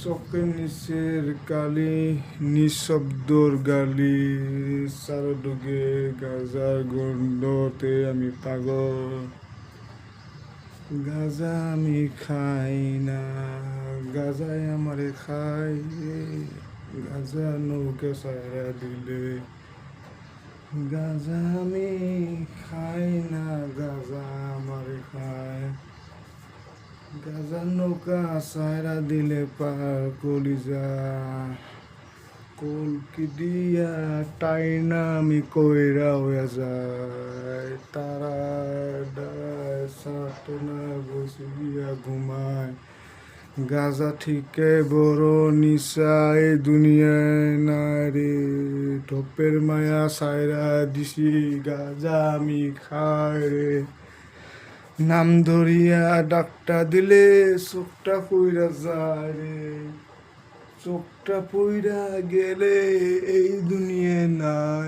চোখের নিচের কালি, নিঃশব্দর গালি, চারদিকে গাজার গন্ধতে আমি পাগল। গাজা আমি খাই না, গাজায় আমারে খাই। গাজা নৌকা সারা দিলে, গাজা আমি খাই না, গাজা আমারে খায়। গাজার নৌকা সারা দিলে পার কলিজা, কলকি দিয়া টাইনা আমি কইরা হয়ে যায়। তারা ডায় সাটনা বসিয়া ঘুমায়। গাজা ঠিকে বড় নিশা এই দুনিয়ায় নাই রে। ঢপের মায়া সাইরা দিছি, গাজা আমি খাই রে। নাম ধরিয়া ডাকটা দিলে চোখটা পইরা যায় রে। চোখটা পইরা গেলে এই দুনিয়ায় না